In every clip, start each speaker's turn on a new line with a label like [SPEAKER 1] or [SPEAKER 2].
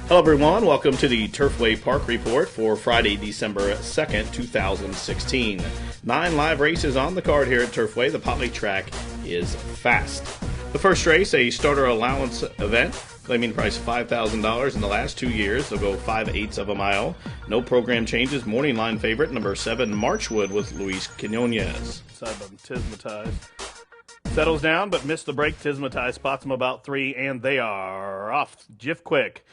[SPEAKER 1] Hello everyone, welcome to the Turfway Park Report for Friday, December 2nd, 2016. 9 live races on the card here at Turfway. The Potley track is fast. The first race, a starter allowance event, claiming price $5,000 in the last 2 years. They'll go 5/8 of a mile. No program changes. Morning line favorite, number 7, Marchwood with Luis Quinones.
[SPEAKER 2] Side of Dramatize. Settles down, but missed the break. Dramatize spots him about 3, and they are off. Jiff quick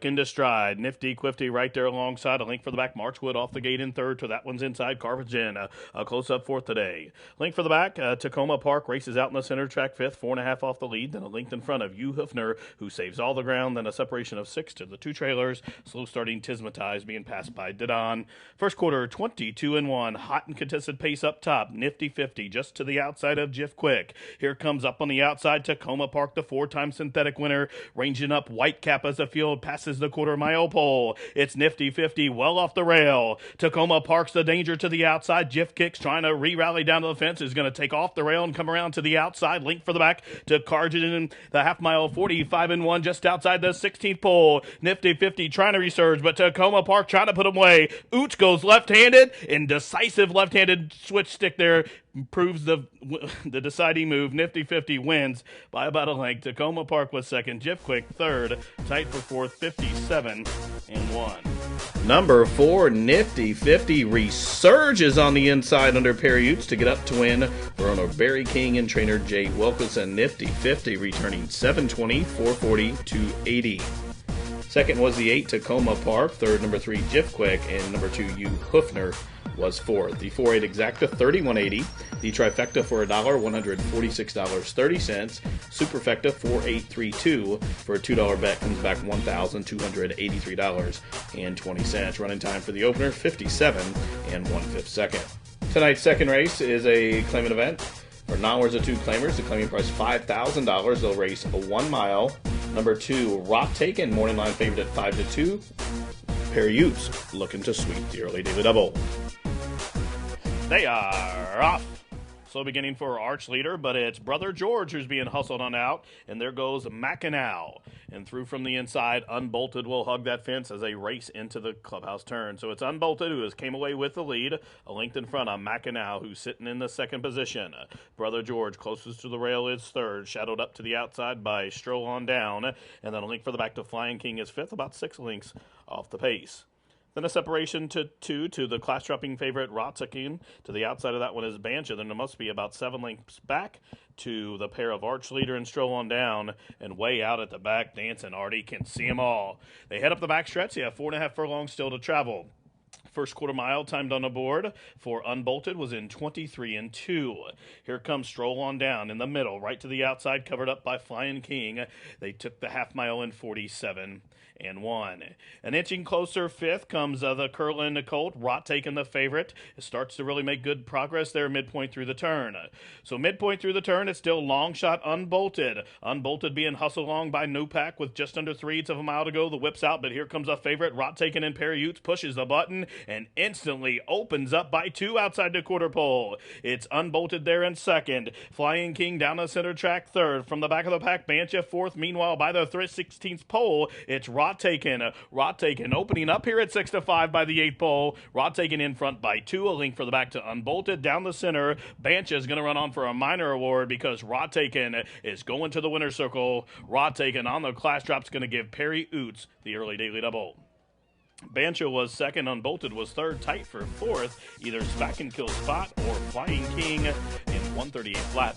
[SPEAKER 2] into stride. Nifty, Quifty right there alongside. A link for the back. Marchwood off the gate in third. To that one's inside. Carvajal, a close-up fourth today. Link for the back. Tacoma Park races out in the center track fifth. 4.5 off the lead. Then a length in front of Hoofner, who saves all the ground. Then a separation of 6 to the 2 trailers. Slow starting Tismatize being passed by Didon. First quarter, 22-1. Hot and contested pace up top. Nifty 50 just to the outside of Jiff Quick. Here comes up on the outside Tacoma Park, the 4-time synthetic winner. Ranging up Whitecap as the field passes the quarter-mile pole. It's Nifty 50 well off the rail. Tacoma Park's the danger to the outside. Jiff Kicks trying to re-rally down to the fence. Is going to take off the rail and come around to the outside. Link for the back to Cargin, the half-mile 45-1 just outside the 16th pole. Nifty 50 trying to resurge, but Tacoma Park trying to put him away. Ooch goes left-handed, and decisive left-handed switch stick there proves the deciding move. Nifty 50 wins by about a length. Tacoma Park was second. Jiff Quick third. Tight for fourth, 57-1.
[SPEAKER 1] Number 4, Nifty 50 resurges on the inside under Perry Utes to get up to win for owner Barry King and trainer Jay Wilkinson. Nifty 50 returning 720, 440, 280. Second was the 8, Tacoma Park. Third, number 3, Jiff Quick. And number 2, Hoofner was fourth. The 4-8 exacta, $31.80. The trifecta for $1, $146.30. Superfecta, $4.832. For a $2 bet comes back $1,283.20. Running time for the opener, 57 1/5 second. Tonight's second race is a claimant event. For $9 of 2 claimers, the claiming price $5,000. They'll race a 1 mile. Number 2, Rottaken, morning line favorite at 5-2. Perry Utes looking to sweep the early daily double.
[SPEAKER 2] They are off. Slow beginning for Arch leader, but it's Brother George who's being hustled on out, and there goes Macanao. And through from the inside, Unbolted will hug that fence as they race into the clubhouse turn. So it's Unbolted who has came away with the lead, a length in front of Macanao, who's sitting in the second position. Brother George closest to the rail is third, shadowed up to the outside by Stroll on down, and then a link for the back to Flying King is fifth, about 6 lengths off the pace. Then a separation to 2 to the class-dropping favorite Rottaken. To the outside of that one is Bansha. Then there must be about 7 lengths back to the pair of Arch Leader and Stroll on down. And way out at the back, dancing Artie can see them all. They head up the back stretch. They have 4.5 furlongs still to travel. First quarter mile timed on the board for Unbolted was in 23-2. Here comes Stroll on down in the middle, right to the outside, covered up by Flying King. They took the half mile in 47-1. An inching closer, fifth comes the Curlin Colt. Rottaken the favorite. It starts to really make good progress there midpoint through the turn. So midpoint through the turn, it's still long shot Unbolted. Unbolted being hustled along by Nupac with just under 3/8 of a mile to go. The whip's out, but here comes a favorite. Rottaken and Perry Utes pushes the button and instantly opens up by 2 outside the quarter pole. It's Unbolted there in second. Flying King down the center track third. From the back of the pack, Bansha fourth. Meanwhile, by the 16th pole, it's Rottaken opening up here at 6-5 by the 8th pole. Rottaken in front by 2. A link for the back to Unbolted down the center. Bansha is going to run on for a minor award because Rottaken is going to the winner's circle. Rottaken on the class drop's going to give Perry Utes the early daily double. Bansha was second, Unbolted was third, tight for fourth, either Spackenkill Spot or Flying King in 138 flat.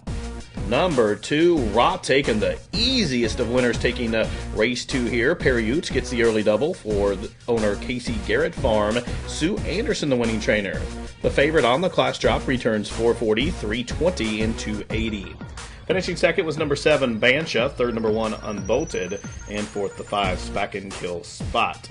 [SPEAKER 1] Number 2, Rottaken, the easiest of winners, taking race 2 here. Perry Utes gets the early double for the owner Casey Garrett Farm. Sue Anderson, the winning trainer. The favorite on the class drop returns 440, 320, and 280. Finishing second was number 7, Bansha. Third, number 1, Unbolted. And fourth, the 5, Spackenkill Spot.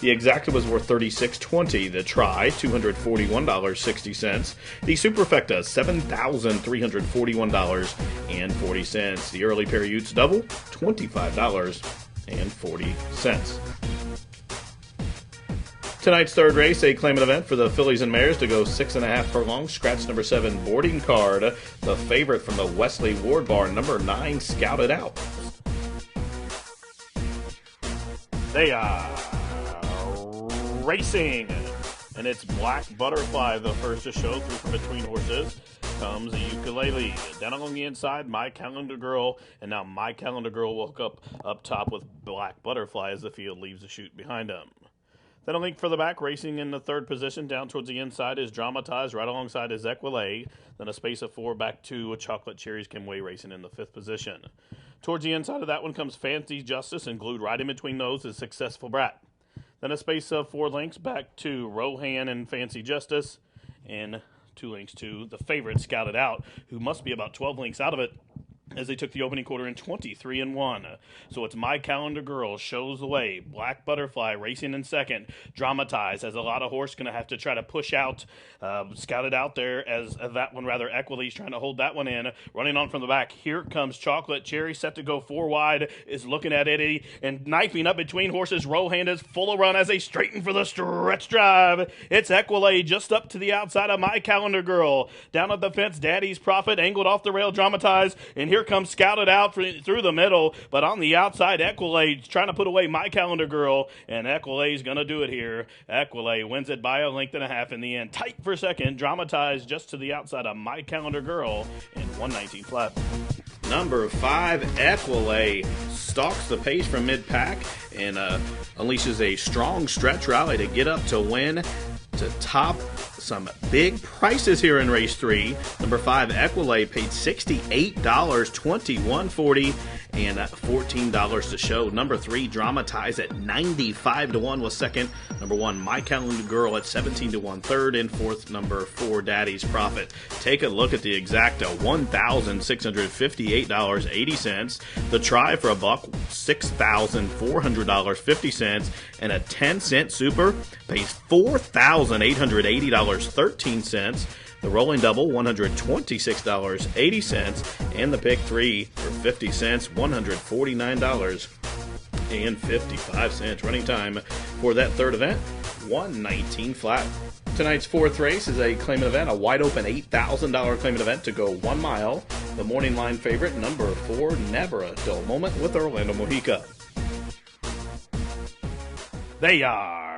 [SPEAKER 1] The exacta was worth $36.20. The try, $241.60. The superfecta, $7,341.40. The early Perry Utes double, $25.40. Tonight's third race, a claimant event for the fillies and mares to go 6.5 furlongs. Scratch number 7, Boarding Card. The favorite from the Wesley Ward barn, number 9, Scouted Out.
[SPEAKER 2] They are racing. And it's Black Butterfly, the first to show through from between horses. Comes a Equulei. Down along the inside, My Calendar Girl. And now My Calendar Girl woke up top with Black Butterfly as the field leaves the chute behind him. Then a link for the back, racing in the third position. Down towards the inside is Dramatize. Right alongside is Equulei. Then a space of 4 back to Chocolate Cherries Kimway racing in the 5th position. Towards the inside of that one comes Fancy Justice, and glued right in between those is Successful Brat. Then a space of 4 lengths back to Rohan and Fancy Justice, and 2 lengths to the favorite Scouted Out, who must be about 12 lengths out of it, as they took the opening quarter in 23-1. So it's My Calendar Girl shows the way. Black Butterfly racing in second. Dramatize has a lot of horse going to have to try to push out. Scouted Out there as that one rather. Equulei's trying to hold that one in. Running on from the back. Here comes Chocolate Cherry set to go 4 wide. Is looking at Eddie and knifing up between horses. Rohan is full of run as they straighten for the stretch drive. It's Equulei just up to the outside of My Calendar Girl. Down at the fence, Daddy's Profitt angled off the rail. Dramatize, and here comes Scouted Out through the middle, but on the outside, Equulei trying to put away My Calendar Girl, and Equulei's going to do it here. Equulei wins it by 1.5 lengths in the end. Tight for second, Dramatize just to the outside of My Calendar Girl, and 119 flat.
[SPEAKER 1] Number 5, Equulei stalks the pace from mid-pack and unleashes a strong stretch rally to get up to win, to top some big prices here in race 3. Number 5, Equulei paid $68, $21.40, and $14 to show. Number 3, Dramatize at $95-1 was second. Number 1, My Calendar Girl at $17-1 third, and fourth, number 4, Daddy's Profitt. Take a look at the exacta, $1,658.80. The try for $1, $6,400.50, and a 10-cent super pays $4,880.13. The rolling double, $126.80, and the pick 3 for 50 cents, $149.55. Running time for that third event, 119 flat. Tonight's fourth race is a claimant event, a wide open $8,000 claimant event to go 1 mile. The morning line favorite, number 4, Neveradullmoment with Orlando MOJICA.
[SPEAKER 2] They are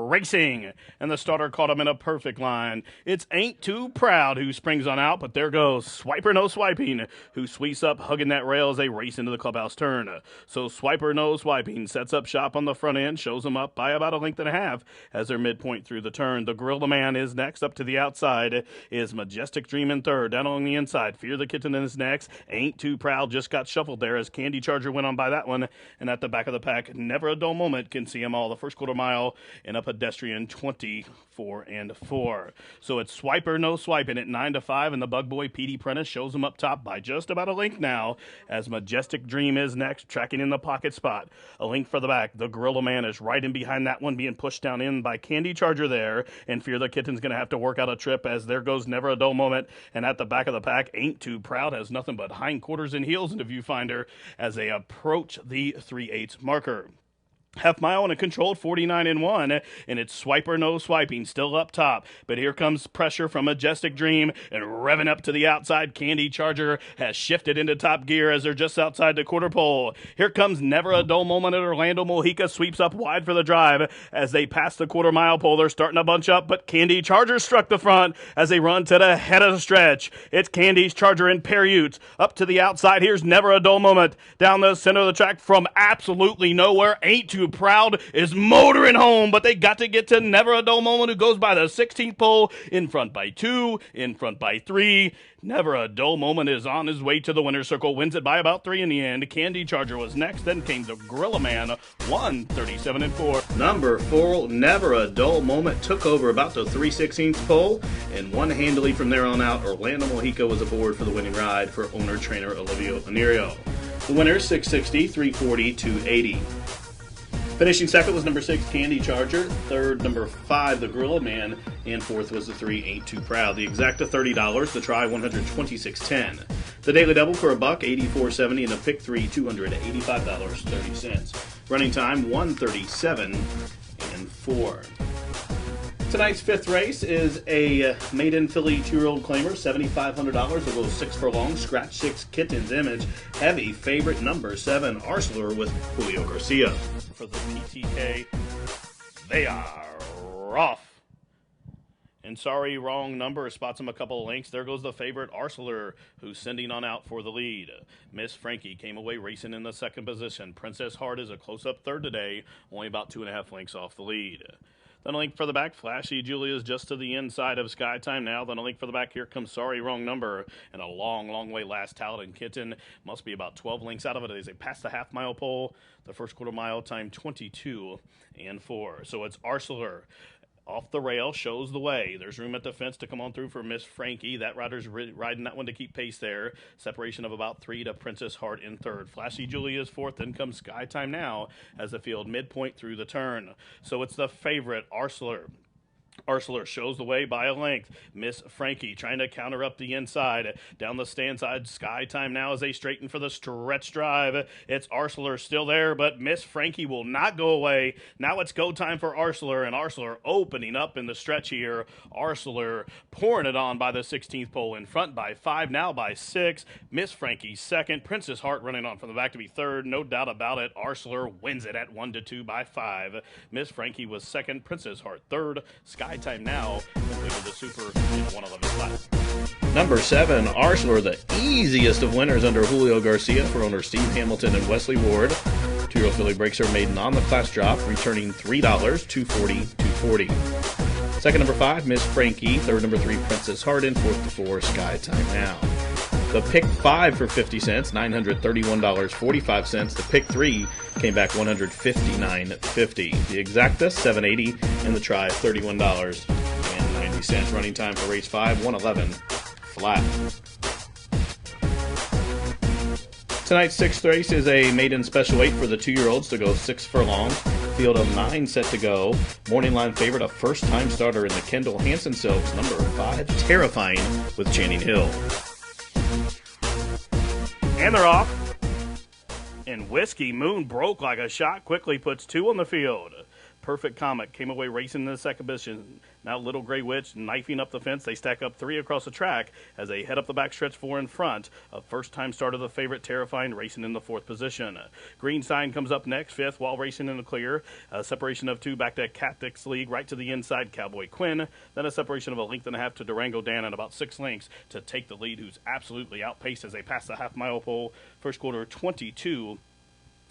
[SPEAKER 2] racing, and the starter caught him in a perfect line. It's Ain't Too Proud who springs on out, but there goes Swipernoswiping, who sweeps up hugging that rail as they race into the clubhouse turn. So Swipernoswiping sets up shop on the front end, shows them up by about 1.5 lengths as they're midpoint through the turn. The Gorilla Man is next. Up to the outside is Majestic Dream in third. Down on the inside, Fear the Kitten is next. Ain't Too Proud just got shuffled there as Candy Charger went on by that one. And at the back of the pack, Neveradullmoment can see them all the first quarter mile and a pedestrian 24-4. So it's Swipernoswiping at 9-5, and the Bug Boy PD Prentice shows them up top by just about 1 length now as Majestic Dream is next, tracking in the pocket spot. 1 length for the back. The Gorilla Man is right in behind that one, being pushed down in by Candy Charger there, and Fear the Kitten's going to have to work out a trip as there goes Neveradullmoment. And at the back of the pack, Ain't Too Proud has nothing but hindquarters and heels in the viewfinder as they approach the 3/8 marker. Half mile and a controlled 49-1, and it's Swipernoswiping still up top. But here comes pressure from Majestic Dream, and revving up to the outside, Candy Charger has shifted into top gear as they're just outside the quarter pole. Here comes Neveradullmoment at Orlando MOJICA, sweeps up wide for the drive as they pass the quarter mile pole. They're starting to bunch up, but Candy Charger struck the front as they run to the head of the stretch. It's Candy's Charger and Paiutes up to the outside. Here's Neveradullmoment down the center of the track from absolutely nowhere. Ain't Too Proud is motoring home, but they got to get to Neveradullmoment, who goes by the 16th pole, in front by 2, in front by 3. Neveradullmoment is on his way to the winner's circle, wins it by about 3 in the end. Candy Charger was next, then came the Gorilla Man, 137-4.
[SPEAKER 1] Number 4, Neveradullmoment took over about the 3/16 pole and won handily from there on out. Orlando MOJICA was aboard for the winning ride for owner-trainer Olivio Onerio. The winner, 660, 340, 280. Finishing second was number 6, Candy Charger. Third, number 5, the Gorilla Man. And fourth was the 3, Ain't Too Proud. The exacta, $30. The try, $126.10. The daily double for $1, $84.70. And the pick 3, $285.30. Running time, 137-4. Tonight's fifth race is a maiden filly 2-year-old claimer, $7,500. Will go 6 furlongs. Scratch 6 Kitten's Image. Heavy favorite number 7 Arcelor with Julio Garcia.
[SPEAKER 2] For the PTK, they are off. And sorry, wrong number. Spots him a couple of lengths. There goes the favorite Arcelor, who's sending on out for the lead. Miss Frankie came away racing in the second position. Princess Heart is a close-up third today, only about 2.5 lengths off the lead. Then a link for the back, Flashy Julia's just to the inside of Sky Time now. Then a link for the back, here comes Sorry, Wrong Number. And a long, long way last, Talent and Kitten. Must be about 12 lengths out of it as they pass the half-mile pole. The first quarter mile time, 22 and 4. So it's Arcelor. Off the rail, shows the way. There's room at the fence to come on through for Miss Frankie. That rider's riding that one to keep pace there. Separation of about 3 to Princess Heart in third. Flashy Julia's fourth. Then comes Sky Time now as the field midpoint through the turn. So it's the favorite, Arcelor. Arcelor shows the way by a length. Miss Frankie trying to counter up the inside. Down the stand side, Sky Time now as they straighten for the stretch drive. It's Arcelor still there, but Miss Frankie will not go away. Now it's go time for Arcelor, and Arcelor opening up in the stretch here. Arcelor pouring it on by the 16th pole, in front by 5, now by 6. Miss Frankie second. Princess Heart running on from the back to be third. No doubt about it. Arcelor wins it at 1-2 by 5. Miss Frankie was second. Princess Heart third. Sky Time now completed the super in 1:11 flat.
[SPEAKER 1] Number 7, Arcelor, the easiest of winners under Julio Garcia for owner Steve Hamilton and Wesley Ward. 2-year-old filly breaks her maiden on the class drop, returning $3, $240, $240. Second, number 5, Miss Frankie. Third, number 3, Princess Heart. And fourth to 4, Sky Time now. The pick 5 for 50 cents, $931.45. The pick 3 came back $159.50. The exacta, $780, and the try, $31.90. Running time for race 5, 1:11 flat. Tonight's 6th race is a maiden special weight for the 2-year-olds to go 6 furlongs. Field of 9 set to go. Morning line favorite, a first-time starter in the Kendall Hansen Silks, number 5, Terrifying with Channing Hill.
[SPEAKER 2] And they're off. And Whiskey Moon broke like a shot, quickly puts 2 on the field. Perfect Comet came away racing in the second position. Now Little Gray Witch knifing up the fence. They stack up 3 across the track as they head up the backstretch 4 in front. A first-time starter, the favorite Terrifying, racing in the 4th position. Green Sign comes up next, 5th, while racing in the clear. A separation of 2 back to Cactus League, right to the inside, Cowboy Quinn. Then a separation of 1.5 lengths to Durango Dan and about 6 lengths to Take the Lead, who's absolutely outpaced as they pass the half-mile pole. First quarter, 22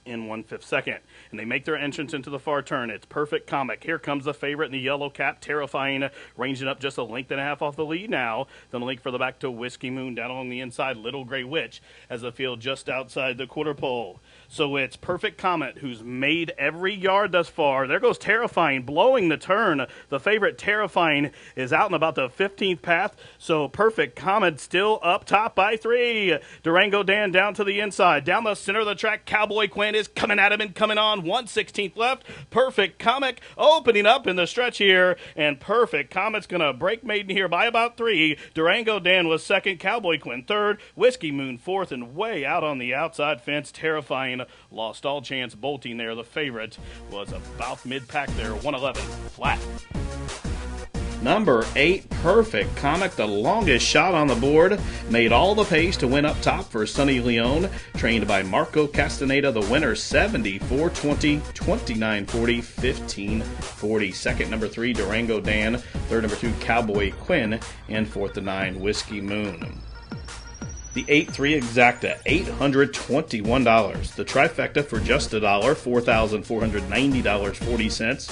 [SPEAKER 2] in 1/5 second. And they make their entrance into the far turn. It's Perfect Comic. Here comes the favorite in the yellow cap, Terrifying, ranging up just 1.5 lengths off the lead now. Then a link for the back to Whiskey Moon down along the inside, Little Gray Witch as the field just outside the quarter pole. So it's Perfect Comet who's made every yard thus far. There goes Terrifying, blowing the turn. The favorite Terrifying is out in about the 15th path. So Perfect Comet still up top by 3. Durango Dan down to the inside. Down the center of the track, Cowboy Quinn is coming at him and coming on. 1/16 left. Perfect Comet opening up in the stretch here. And Perfect Comet's going to break maiden here by about 3. Durango Dan was second. Cowboy Quinn third. Whiskey Moon fourth. And way out on the outside fence, Terrifying lost all chance bolting there. The favorite was about mid-pack there. 1:11 flat.
[SPEAKER 1] Number 8, Perfect Comic, the longest shot on the board, made all the pace to win up top for Sunny Leone, trained by Marco Castaneda. The winner, 74-20, 29-40, 15-40. Second, number 3, Durango Dan. Third, number 2, Cowboy Quinn. And fourth to 9, Whiskey Moon. The 8-3 exacta, $821. The trifecta for just $1, $4,490.40.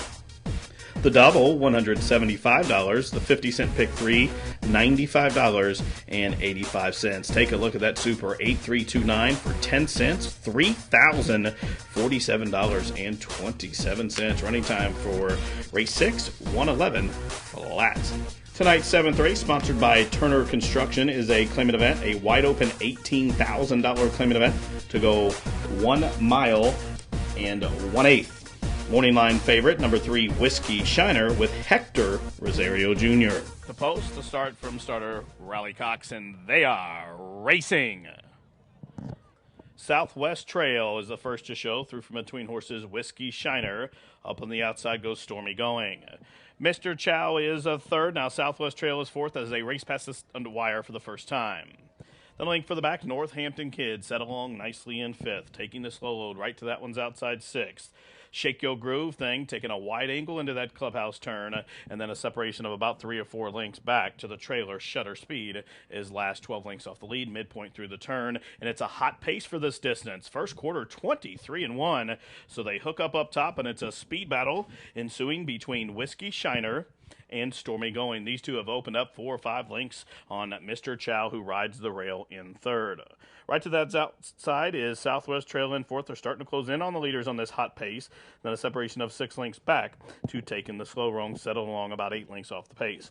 [SPEAKER 1] The double, $175. The 50-cent pick 3, $95.85. Take a look at that super 8-3-2-9 for 10 cents, $3,047.27. Running time for race 6, 1:11 flat. Tonight's 7th race, sponsored by Turner Construction, is a claimant event, a wide-open $18,000 claimant event to go 1 mile and 1/8. Morning line favorite, number 3, Whiskey Shiner with Hector Rosario Jr.
[SPEAKER 2] The post, the start from starter Raleigh Cox, and they are racing. Southwest Trail is the first to show. Through from between horses, Whiskey Shiner. Up on the outside goes Stormy Going. Mr. Chow is a third. Now Southwest Trail is fourth as they race past this under wire for the first time. The link for the back, Northampton Kid set along nicely in fifth, taking the slow load right to that one's outside sixth. Shake Your Groove thing, taking a wide angle into that clubhouse turn, and then a separation of about 3 or 4 lengths back to the trailer. Shutter Speed is last 12 lengths off the lead, midpoint through the turn, and it's a hot pace for this distance. First quarter, 23-1, so they hook up top, and it's a speed battle ensuing between Whiskey Shiner and Stormy Going. These two have opened up 4 or 5 lengths on Mr. Chow, who rides the rail in third. Right to that outside is Southwest Trail in fourth. They're starting to close in on the leaders on this hot pace. Then a separation of 6 lengths back to taking the slow rung, settled along about 8 lengths off the pace.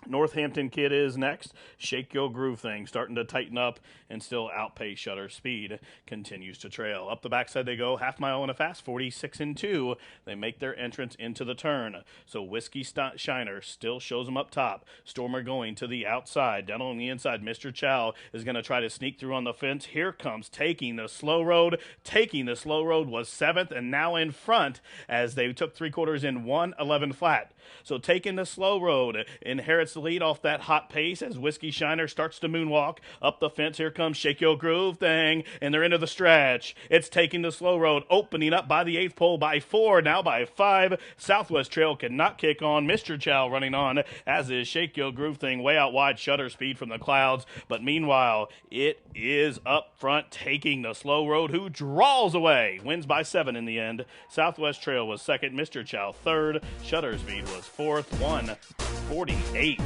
[SPEAKER 2] Northampton Kid is next. Shake Your Groove thing starting to tighten up and still outpace Shutter Speed. Continues to trail. Up the backside they go, half mile and a fast, 46-2. They make their entrance into the turn. So Whiskey Shiner still shows them up top. Stormer Going to the outside. Down on the inside, Mr. Chow is going to try to sneak through on the fence. Here comes Taking the Slow Road. Taking the Slow Road was 7th and now in front as they took 3/4 in 1:11 flat. So Taking the Slow Road inherits the lead off that hot pace as Whiskey Shiner starts to moonwalk up the fence. Here comes Shake Your Groove thing, and they're into the stretch. It's Taking the Slow Road, opening up by the 8th pole by 4, now by 5. Southwest Trail cannot kick on. Mr. Chow running on, as is Shake Your Groove thing, way out wide. Shutter Speed from the clouds, but meanwhile, it is up front Taking the Slow Road, who draws away, wins by 7 in the end. Southwest Trail was second, Mr. Chow third, Shutter Speed was fourth, 1:48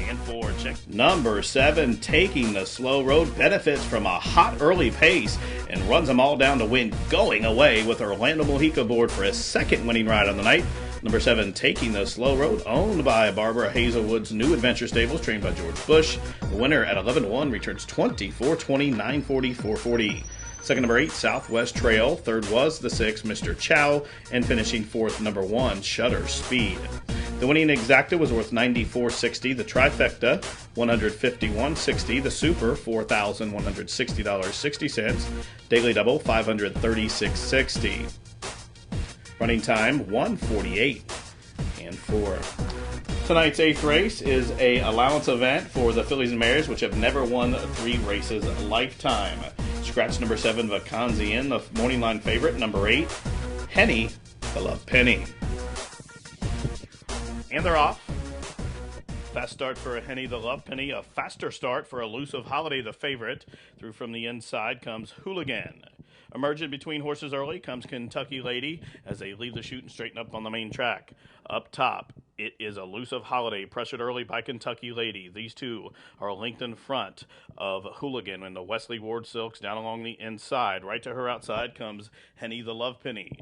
[SPEAKER 2] and 4. Check.
[SPEAKER 1] Number 7, Taking the Slow Road, benefits from a hot early pace and runs them all down to win, going away with Orlando MOJICA aboard for his second winning ride on the night. Number 7, Taking the Slow Road, owned by Barbara Hazelwood's New Adventure Stables, trained by George Bush. The winner at 11-1 returns 24-20, 940, 440. Second, number 8, Southwest Trail. Third was the 6, Mr. Chow. And finishing fourth, number 1, Shutter Speed. The winning exacta was worth $94.60. The trifecta, $151.60. The super, $4,160.60. Daily double, $536.60. Running time, 1:48 and 4. Tonight's 8th race is a allowance event for the fillies and mares, which have never won 3 races a lifetime. Scratch number 7, Vacanzian, the morning line favorite. Number 8, Henny, the Love Penny.
[SPEAKER 2] And they're off. Fast start for a Henny the Love Penny. A faster start for Elusive Holiday, the favorite. Through from the inside comes Hooligan. Emerging between horses early comes Kentucky Lady as they leave the chute and straighten up on the main track. Up top, it is Elusive Holiday, pressured early by Kentucky Lady. These two are linked in front of Hooligan and the Wesley Ward Silks down along the inside. Right to her outside comes Henny the Love Penny.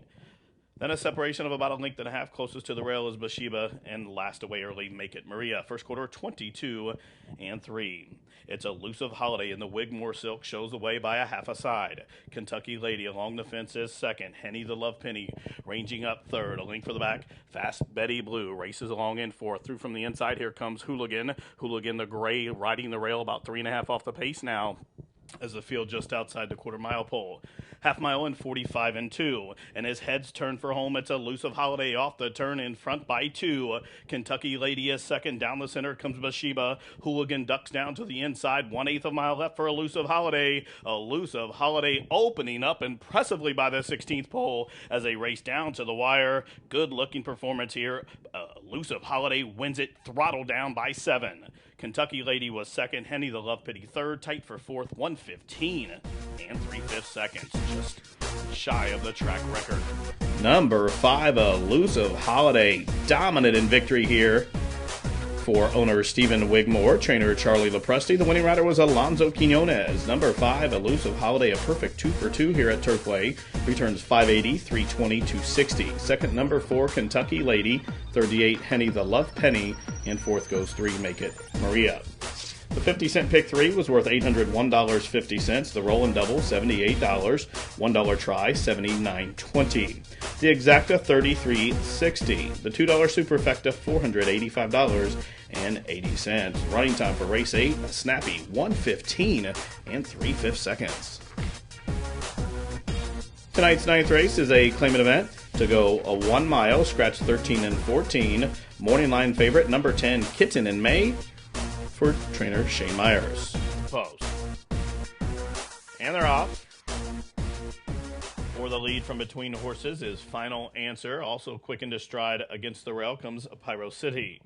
[SPEAKER 2] Then a separation of about 1.5 lengths closest to the rail is Bathsheba, and last away early, Make It Maria. First quarter, 22 and 3. It's Elusive Holiday, and the Wigmore Silk shows the way by a half a side. Kentucky Lady along the fence is second. Henny the Love Penny ranging up third. A link for the back. Fast Betty Blue races along in fourth. Through from the inside, here comes Hooligan. Hooligan the gray riding the rail about 3.5 off the pace now, as the field just outside the quarter-mile pole. Half mile and 45 and 2. And as heads turn for home, it's Elusive Holiday off the turn in front by 2. Kentucky Lady is second. Down the center comes Bathsheba. Hooligan ducks down to the inside. 1/8 of a mile left for Elusive Holiday. Elusive Holiday opening up impressively by the 16th pole as they race down to the wire. Good looking performance here. Elusive Holiday wins it, throttled down by 7. Kentucky Lady was second. Henny the Love Penny third. Tight for fourth. 1:15 and 3/5 seconds. Just shy of the track record.
[SPEAKER 1] Number 5, Elusive Holiday, dominant in victory here for owner Stephen Wigmore, trainer Charlie Lepresti. The winning rider was Alonzo Quinones. Number 5, Elusive Holiday, a perfect 2 for 2 here at Turfway. Returns 580, 320, 260. Second, number 4, Kentucky Lady. Third, the 8, Henny the Love Penny. And fourth goes 3, Make It Maria. The 50-cent pick 3 was worth $801.50. The roll and double, $78. $1 try, $79.20. The exacta, $33.60. The $2 superfecta, $485.80. Running time for race 8, a snappy 1:15 and 3/5 seconds. Tonight's 9th race is a claimant event. To go a 1 mile, scratch 13 and 14. Morning line favorite, number 10, Kitten in May, for trainer Shane Myers.
[SPEAKER 2] Post. And they're off. For the lead from between horses is Final Answer. Also quick into stride against the rail comes Pyro City.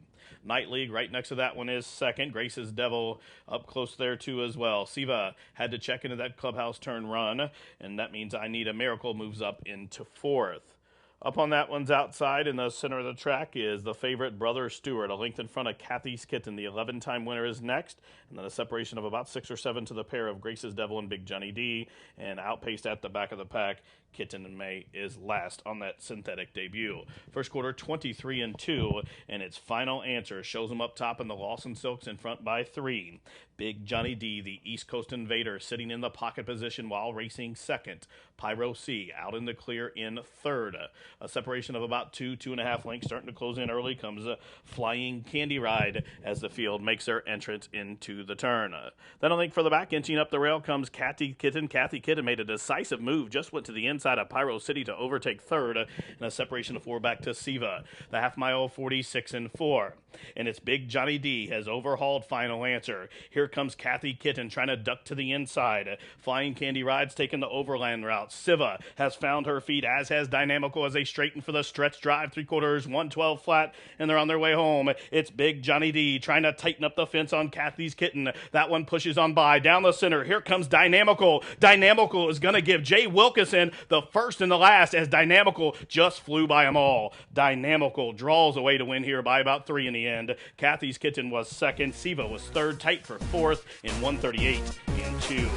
[SPEAKER 2] Night League right next to that one is second. Grace's Devil up close there too as well. Siva had to check into that clubhouse turn run, and that means I Need a Miracle moves up into fourth. Up on that one's outside in the center of the track is the favorite Brother Stewart, a length in front of Kathy's Kitten. The 11-time winner is next, and then a separation of about 6 or 7 to the pair of Grace's Devil and Big Johnny D, and outpaced at the back of the pack. Kitten in May is last on that synthetic debut. First quarter 23 and 2, and its Final Answer shows them up top in the Lawson Silks in front by 3. Big Johnny D, the East Coast Invader, sitting in the pocket position while racing second. Pyro C out in the clear in third. A separation of about 2.5 lengths, starting to close in early, comes a Flying Candy Ride as the field makes their entrance into the turn. Then a link for the back, inching up the rail comes Kathy Kitten. Kathy Kitten made a decisive move, just went to the inside of Pyro City to overtake third, and a separation of 4 back to Siva. The half mile 46 and 4. And it's Big Johnny D has overhauled Final Answer. Here comes Kathy Kitten trying to duck to the inside. Flying Candy Ride's taking the overland route. Siva has found her feet, as has Dynamical, as they straighten for the stretch drive. 3/4, 112 flat, and they're on their way home. It's Big Johnny D trying to tighten up the fence on Kathy's Kitten. That one pushes on by. Down the center, here comes Dynamical. Dynamical is going to give Jay Wilkinson the first and the last, as Dynamical just flew by them all. Dynamical draws away to win here by about 3 in the end. Kathy's Kitten was second. Siva was third, tight for fourth in 138 and 2.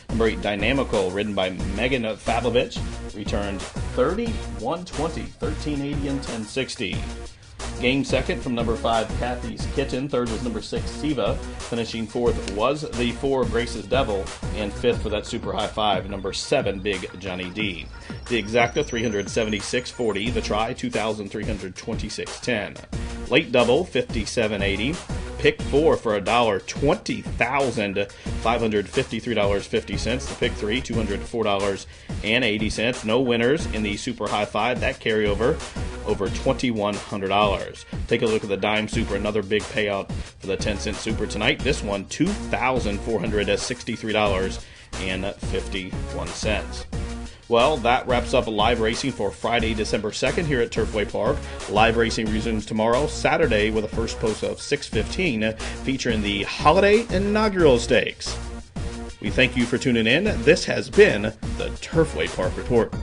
[SPEAKER 1] Number 8, Dynamical, ridden by Megan FADLOVICH, returned 30-120, 1380 and 1060. Game second from number 5, Kathy's Kitten. Third was number 6, Siva. Finishing fourth was the 4, Grace's Devil. And fifth for that super high 5, number 7, Big Johnny D. The exacta, 376.40. The try, 2,326.10. Late double, 57.80. Pick 4 for $1, $20,553.50. The pick 3, $204.80. No winners in the super high 5. That carryover over $2,100. Take a look at the dime super, another big payout for the 10-cent super tonight. This one, $2,463.51. Well, that wraps up live racing for Friday, December 2nd here at Turfway Park. Live racing resumes tomorrow, Saturday, with a first post of 6:15, featuring the Holiday Inaugural Stakes. We thank you for tuning in. This has been the Turfway Park Report.